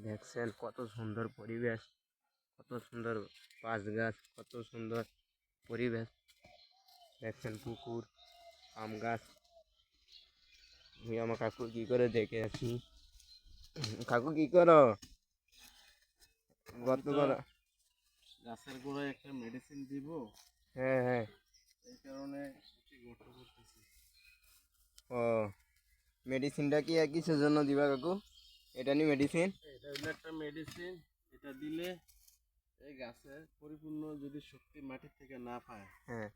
দেখছেন কত সুন্দর পরিবেশ, কত সুন্দর গাছ গাছ, কত সুন্দর পরিবেশ। দেখছেন পুকুর, আম গাছ। আমি আমার কাকু কি করে দেখে আছি। কাকু কি করো? গত করো। গাছের গোড়ায় একটা মেডিসিন দিব, হ্যাঁ হ্যাঁ। এই কারণে একটু গর্ত করতেছি। ও, মেডিসিনটা কি আর কিসের জন্য দিবা কাকু? এটা নি মেডিসিন? এটা হলো একটা মেডিসিন, এটা দিলে এই গাছের পরিপূর্ণ যদি শক্তি মাটির থেকে না পায়, হ্যাঁ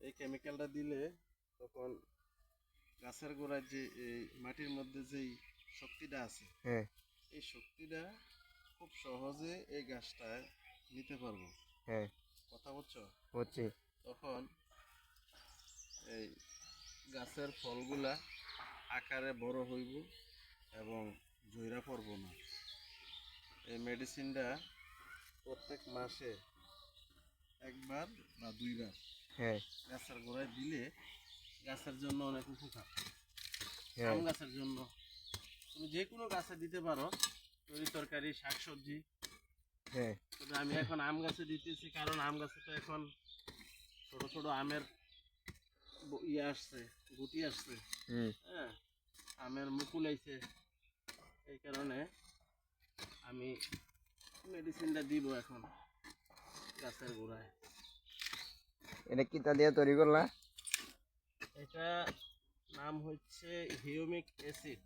এই কেমিক্যালটা দিলে তখন গাছের গোড়ায় যে এই মাটির মধ্যে যেই শক্তিটা আছে, হ্যাঁ এই শক্তিটা খুব সহজে এই গাছটায় নিতে পারবো। হ্যাঁ, কথা বলছো? হচ্ছে। তখন এই গাছের ফলগুলা আকারে বড় হইব এবং ঝইরা পড়ব না। এই মেডিসিনটা প্রত্যেক মাসে একবার বা দুইবার হ্যাঁ গাছের গোড়ায় দিলে গাছের জন্য অনেক উপকার। হ্যাঁ আম গাছের জন্য তুমি যে কোনো গাছে দিতে পারো, তরি তরকারি, শাকসবজি। হ্যাঁ তবে আমি এখন আম গাছে দিতেছি, কারণ আম গাছে তো এখন ছোট ছোট আমের ইয়ে আসছে, গুটি আসছে। হ্যাঁ, আমের মুকুল আইছে, এই কারণে আমি মেডিসিনটা দিব এখন গাছের গোড়ায়। এটা কি তা দিয়ে তৈরি করলা? এটা নাম হচ্ছে হিউমিক অ্যাসিড।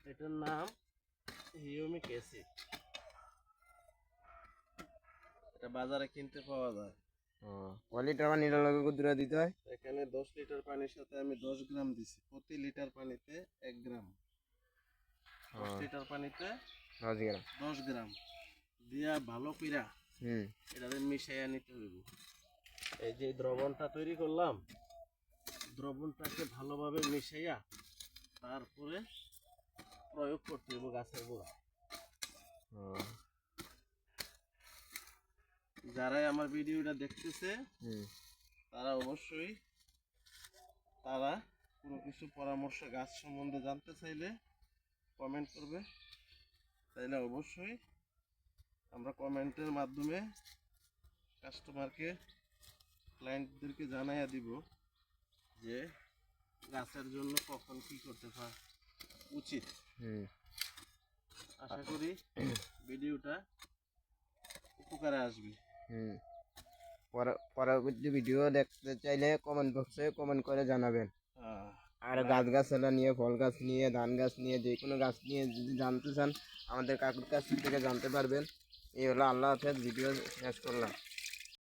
এটার নাম হিউমিক অ্যাসিড। এটা বাজারে কিনতে পাওয়া যায়। ও, কয় লিটার পানি লাগে কতটা দিতে হয়? এখানে 10 লিটার পানির সাথে আমি 10 গ্রাম দিছি। প্রতি লিটার পানিতে 1 গ্রাম। 10 লিটার পানিতে 10 গ্রাম। 10 গ্রাম দিয়া ভালো কইরা এটাতে মিশাইয়া নিতে হইব। এই যে দ্রবণটা তৈরি করলাম, দ্রবণটাকে ভালোভাবে মিশাইয়া তারপরে প্রয়োগ করতে হইব গাছের গোড়ায়। যারাই আমার ভিডিওটা দেখতেছে তারা অবশ্যই তারা কোনো কিছু পরামর্শ গাছ সম্বন্ধে জানতে চাইলে কমেন্ট করবে। তাইলে অবশ্যই আমরা কমেন্টের মাধ্যমে কাস্টমারকে, ক্লায়েন্টদেরকে জানাইয়া দিব যে গাছের জন্য কখন কি করতে উচিত। আশা করি ভিডিওটা উপকারে আসবে। পরবর্তী ভিডিও দেখতে চাইলে কমেন্ট বক্সে কমেন্ট করে জানাবেন। আর গাছগাছালা নিয়ে, ফল গাছ নিয়ে, ধান গাছ নিয়ে, যে কোনো গাছ নিয়ে যদি জানতে চান আমাদের কাকুর কাছ থেকে জানতে পারবেন। এই হলো, আল্লাহ হাফেজ। ভিডিও শেষ করলাম।